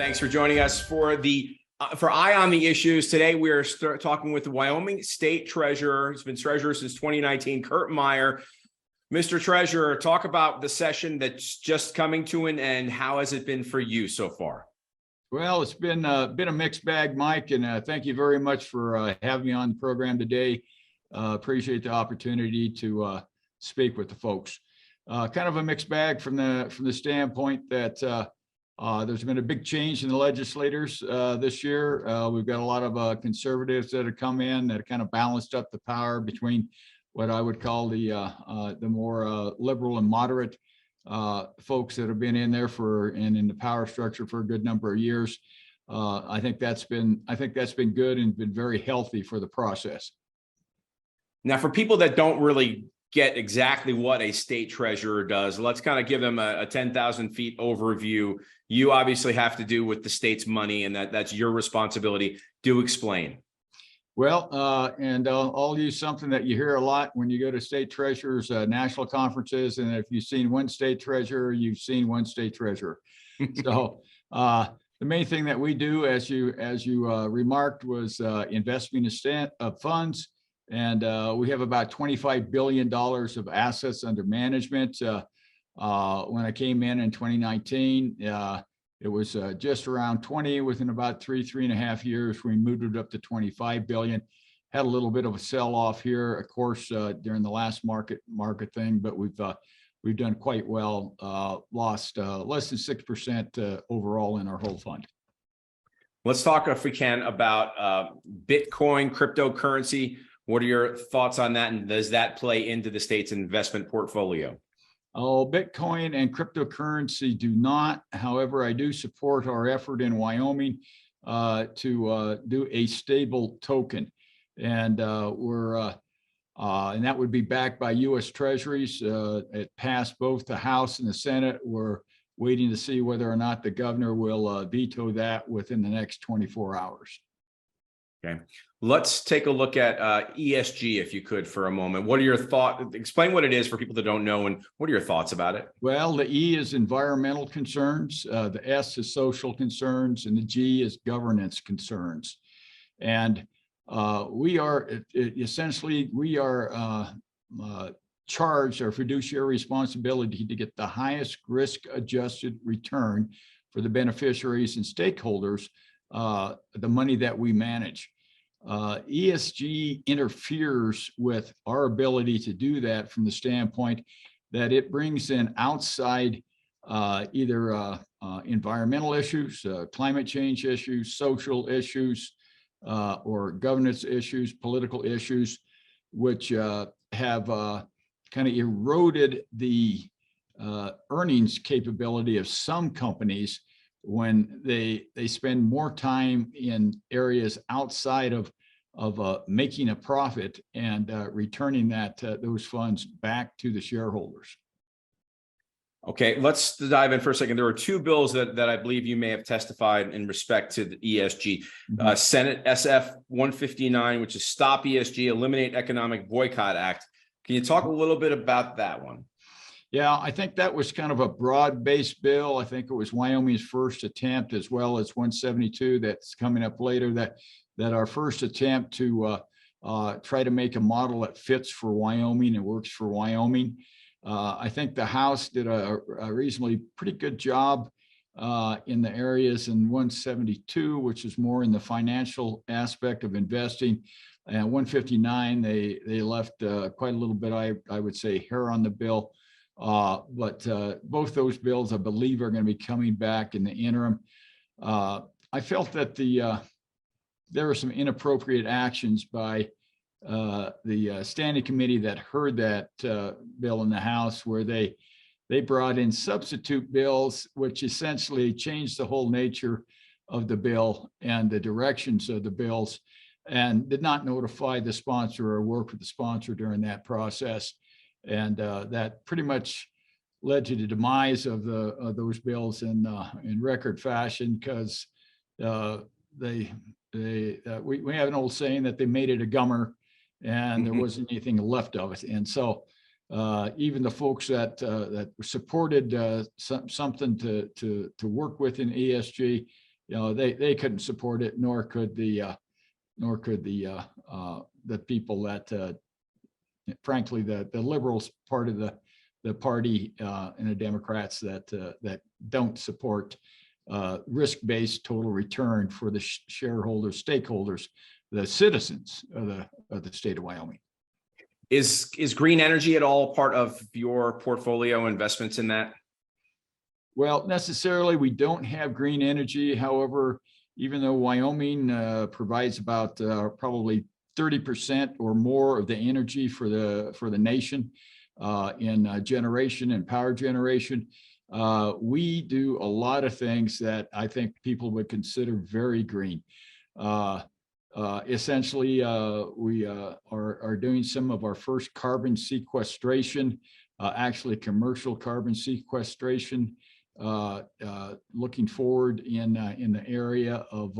Thanks for joining us for Eye on the Issues. Today, we are talking with the Wyoming State Treasurer. He's been Treasurer since 2019, Curt Meier. Mr. Treasurer, talk about the session that's just coming to an end. How has it been for you so far? Well, it's been a mixed bag, Mike, and thank you very much for having me on the program today. Appreciate the opportunity to speak with the folks. Kind of a mixed bag from the standpoint that there's been a big change in the legislators this year. We've got a lot of conservatives that have come in that kind of balanced up the power between what I would call the more liberal and moderate folks that have been in there and in the power structure for a good number of years. I think that's been good and been very healthy for the process. Now, for people that don't really get exactly what a state treasurer does, let's kind of give them a 10,000 feet overview. You obviously have to do with the state's money, and that's your responsibility. Do explain. Well, and I'll use something that you hear a lot when you go to state treasurers' national conferences. And if you've seen one state treasurer, you've seen one state treasurer. So the main thing that we do, as you remarked, was investing in funds. And we have about $25 billion of assets under management. When I came in 2019, it was just around 20. Within about three and a half years, we moved it up to 25 billion. Had a little bit of a sell-off here, of course, during the last market thing, but we've done quite well. Lost less than 6% overall in our whole fund. Let's talk, if we can, about Bitcoin, cryptocurrency. What are your thoughts on that, and does that play into the state's investment portfolio? Oh, Bitcoin and cryptocurrency do not. However, I do support our effort in Wyoming to do a stable token, and and that would be backed by U.S. Treasuries. It passed both the House and the Senate. We're waiting to see whether or not the governor will veto that within the next 24 hours. Okay, let's take a look at ESG, if you could, for a moment. What are your thoughts? Explain what it is for people that don't know, and what are your thoughts about it? Well, the E is environmental concerns, the S is social concerns, and the G is governance concerns. And we are charged our fiduciary responsibility to get the highest risk-adjusted return for the beneficiaries and stakeholders, the money that we manage. ESG interferes with our ability to do that from the standpoint that it brings in outside either environmental issues, climate change issues, social issues, or governance issues, political issues, which have kind of eroded the earnings capability of some companies when they spend more time in areas outside of making a profit and returning those funds back to the shareholders. Okay, let's dive in for a second. There were two bills that I believe you may have testified in respect to the ESG. Mm-hmm. Senate SF 159, which is Stop ESG, Eliminate Economic Boycott Act. Can you talk a little bit about that one? Yeah, I think that was kind of a broad-based bill. I think it was Wyoming's first attempt, as well as 172 that's coming up later, that our first attempt to try to make a model that fits for Wyoming and works for Wyoming. I think the House did a reasonably pretty good job in the areas in 172, which is more in the financial aspect of investing. And 159, they left quite a little bit, I would say, hair on the bill. But both those bills, I believe, are going to be coming back in the interim. I felt that there were some inappropriate actions by the standing committee that heard that bill in the House, where they brought in substitute bills, which essentially changed the whole nature of the bill and the directions of the bills, and did not notify the sponsor or work with the sponsor during that process. And that pretty much led to the demise of those bills in record fashion, because we have an old saying that they made it a gummer, and there wasn't anything left of it. And so even the folks that supported something to work with in ESG they couldn't support it, nor could the people that, frankly, the liberals part of the party and the Democrats that don't support risk-based total return for the shareholders, stakeholders, the citizens of the state of Wyoming. Is green energy at all part of your portfolio investments in that? Well, necessarily, we don't have green energy. However, even though Wyoming provides about probably 30% or more of the energy for the nation in generation and power generation, we do a lot of things that I think people would consider very green. Essentially, we are doing some of our first carbon sequestration, actually commercial carbon sequestration, looking forward in the area of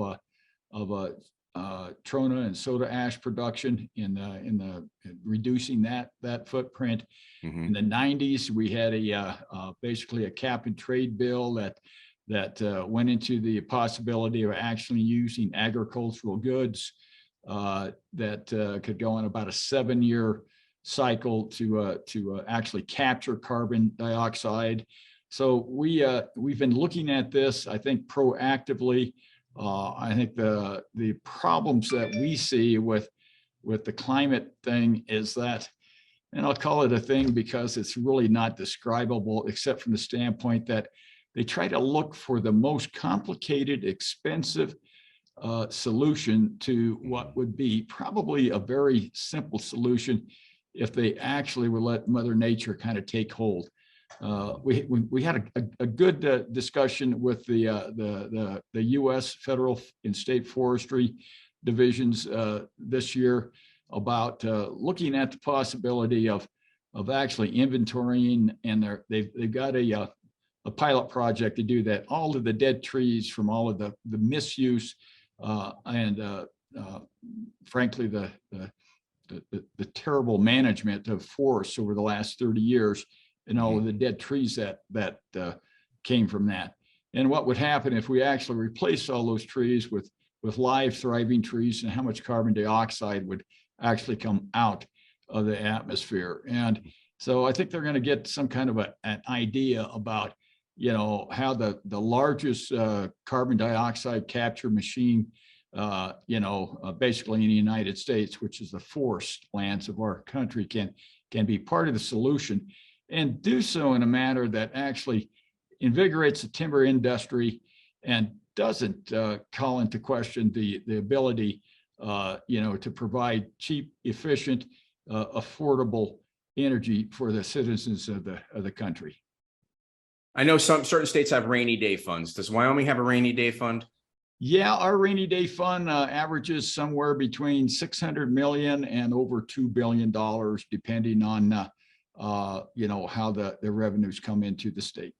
trona and soda ash production in reducing that footprint. Mm-hmm. In the 90s, we had basically a cap and trade bill that went into the possibility of actually using agricultural goods that could go on about a 7-year cycle to actually capture carbon dioxide. So we've been looking at this, I think, proactively. I think the problems that we see with the climate thing is that, and I'll call it a thing because it's really not describable except from the standpoint that they try to look for the most complicated, expensive solution to what would be probably a very simple solution if they actually would let Mother Nature kind of take hold. We had a good discussion with the U.S. federal and state forestry divisions this year about looking at the possibility of actually inventorying, and they've got a pilot project to do that. All of the dead trees from all of the misuse and frankly the terrible management of forests over the last 30 years. And all of the dead trees that came from that. And what would happen if we actually replaced all those trees with live thriving trees, and how much carbon dioxide would actually come out of the atmosphere. And so I think they're going to get some kind of an idea about, how the largest carbon dioxide capture machine, basically in the United States, which is the forest lands of our country, can be part of the solution, and do so in a manner that actually invigorates the timber industry and doesn't call into question the ability, to provide cheap, efficient, affordable energy for the citizens of the country. I know certain states have rainy day funds. Does Wyoming have a rainy day fund? Yeah, our rainy day fund averages somewhere between 600 million and over $2 billion, depending on how the revenues come into the state.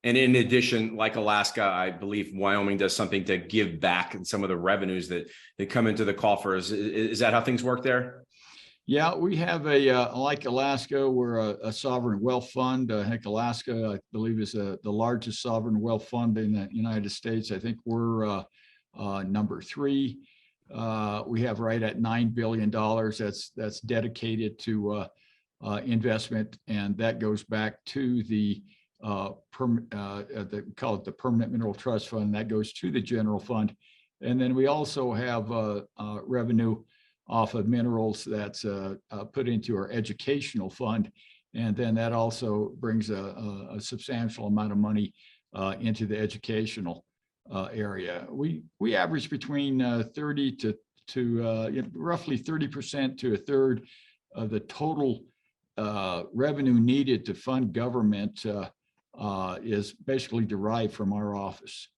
And in addition, like Alaska, I believe Wyoming does something to give back in some of the revenues that come into the coffers. Is that how things work there? Yeah, we have like Alaska, we're a sovereign wealth fund. I think Alaska, I believe, is the largest sovereign wealth fund in the United States. I think we're number 3. We have right at $9 billion that's dedicated to investment, and that goes back to the call it the Permanent Mineral Trust Fund. That goes to the general fund, and then we also have revenue off of minerals that's put into our educational fund, and then that also brings a substantial amount of money into the educational area. We average between 30 to roughly 30% to a third of the total revenue needed to fund government is basically derived from our office.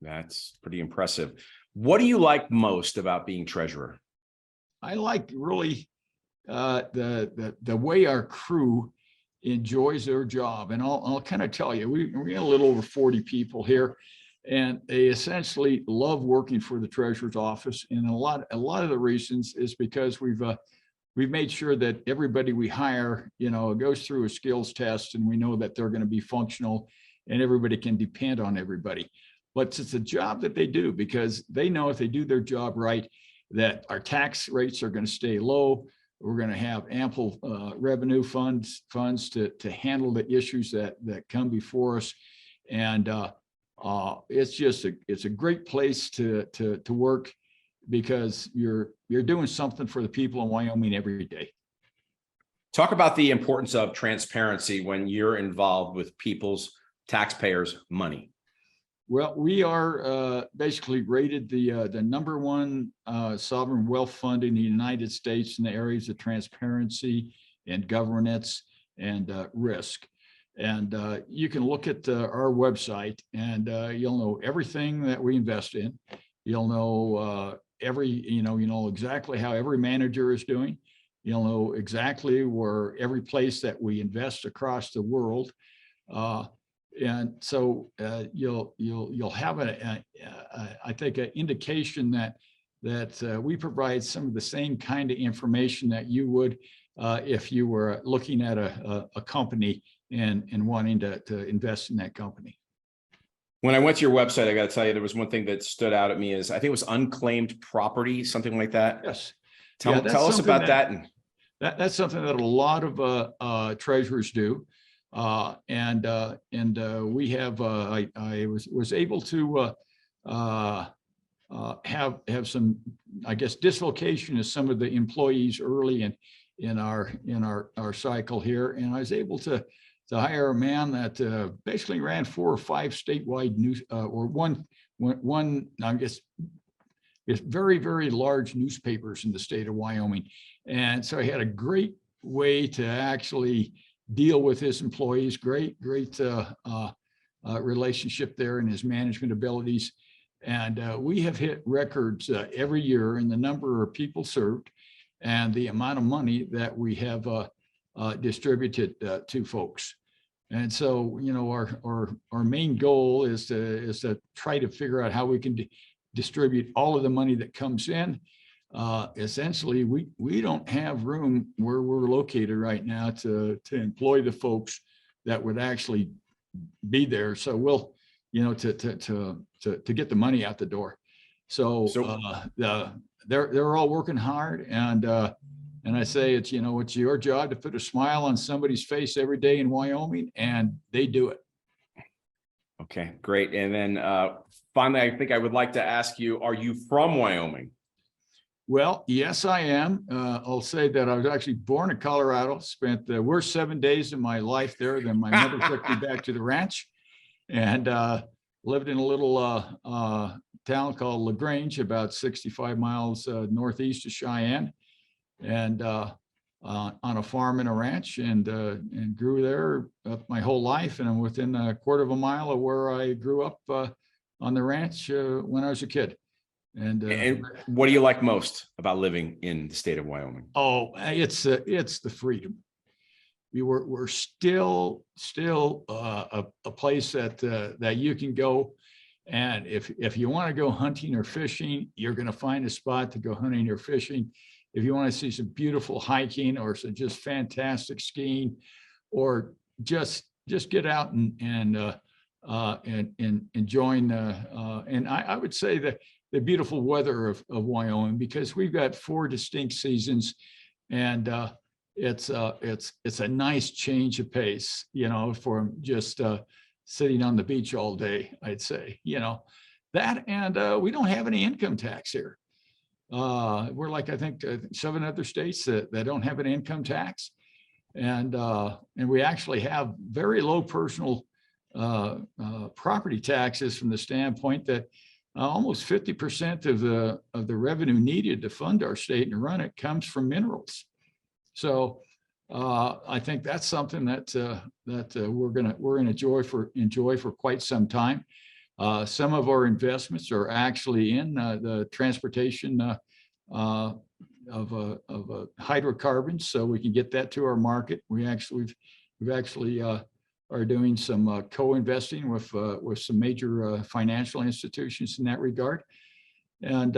That's pretty impressive. What do you like most about being treasurer? I like really the way our crew enjoys their job, and I'll kind of tell you, we got a little over 40 people here, and they essentially love working for the treasurer's office. And a lot of the reasons is because we've made sure that everybody we hire, goes through a skills test, and we know that they're going to be functional, and everybody can depend on everybody. but it's a job that they do because they know if they do their job right, that our tax rates are going to stay low. We're going to have ample revenue funds to handle the issues that come before us. And it's a great place to work because you're doing something for the people in Wyoming every day. Talk about the importance of transparency when you're involved with people's taxpayers' money. Well, we are basically rated the #1 sovereign wealth fund in the United States in the areas of transparency and governance and risk. And you can look at our website, and you'll know everything that we invest in. You'll know you know exactly how every manager is doing. You'll know exactly where every place that we invest across the world. And so you'll have I think an indication that we provide some of the same kind of information that you would if you were looking at a company and wanting to invest in that company. When I went to your website, I got to tell you, there was one thing that stood out at me is I think it was unclaimed property, something like that. Yes. Tell us about that. That's something that a lot of treasurers do. And we have I was able to have some, I guess, dislocation of some of the employees early in our cycle here, and I was able to hire a man that basically ran 4 or 5 statewide news or one I guess it's very, very large newspapers in the state of Wyoming, and so he had a great way to actually deal with his employees. Great relationship there in his management abilities. And we have hit records every year in the number of people served and the amount of money that we have distributed to folks. And so, you know, our main goal is to try to figure out how we can distribute all of the money that comes in. Essentially, we don't have room where we're located right now to employ the folks that would actually be there. So we'll, you know, to get the money out the door. So they're all working hard, and I say it's your job to put a smile on somebody's face every day in Wyoming, and they do it. Okay, great. And then finally, I think I would like to ask you, are you from Wyoming? Well, yes, I am. I'll say that I was actually born in Colorado, spent the worst 7 days of my life there. Then my mother took me back to the ranch and lived in a little town called LaGrange, about 65 miles northeast of Cheyenne, and on a farm and a ranch, and grew there my whole life. And I'm within a quarter of a mile of where I grew up on the ranch when I was a kid. And what do you like most about living in the state of Wyoming? Oh, it's the freedom. We're still a place that you can go, and if you want to go hunting or fishing, you're going to find a spot to go hunting or fishing. If you want to see some beautiful hiking or some just fantastic skiing, or just get out and join. And I would say that the beautiful weather of Wyoming, because we've got 4 distinct seasons, and it's a nice change of pace, you know, from just sitting on the beach all day, I'd say, you know, that. And we don't have any income tax here. We're like, I think 7 other states that don't have an income tax. And we actually have very low personal property taxes, from the standpoint that almost 50% of the revenue needed to fund our state and run it comes from minerals. So I think that's something that we're gonna enjoy for quite some time. Some of our investments are actually in the transportation of hydrocarbons, so we can get that to our market. We've actually are doing some co-investing with some major financial institutions in that regard. And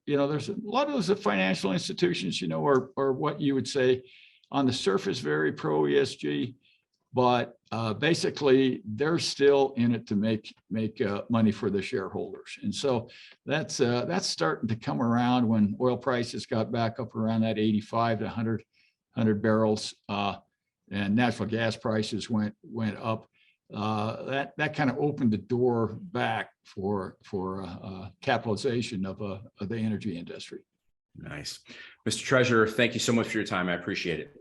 you know, there's a lot of those financial institutions, you know, are what you would say on the surface very pro ESG, but basically they're still in it to make money for the shareholders. And so that's starting to come around when oil prices got back up around that 85 to 100 barrels, and natural gas prices went up. That kind of opened the door back for capitalization of the energy industry. Nice. Mr. Treasurer, thank you so much for your time. I appreciate it.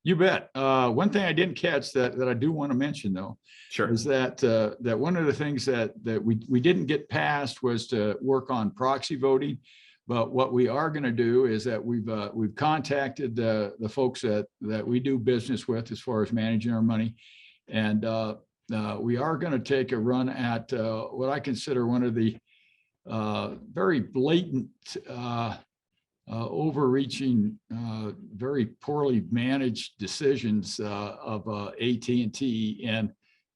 You bet. One thing I didn't catch that I do want to mention, though, Sure. is that one of the things that we didn't get past was to work on proxy voting. But what we are going to do is that we've contacted the folks that we do business with as far as managing our money. And we are going to take a run at what I consider one of the very blatant, overreaching, very poorly managed decisions of AT&T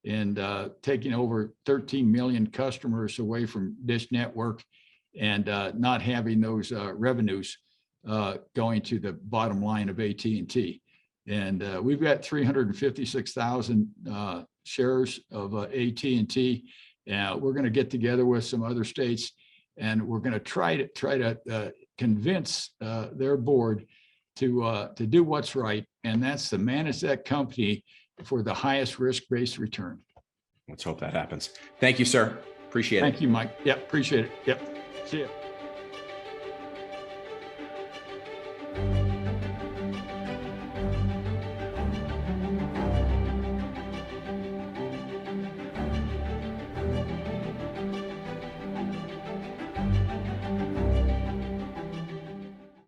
and taking over 13 million customers away from Dish Network and not having those revenues going to the bottom line of AT&T. And we've got 356,000 shares of AT&T. We're going to get together with some other states, and we're going to try to convince their board to do what's right, and that's to manage that company for the highest risk-based return. Let's hope that happens. Thank you, sir. Appreciate it. Thank you, Mike. Yep, appreciate it. Yep. See you.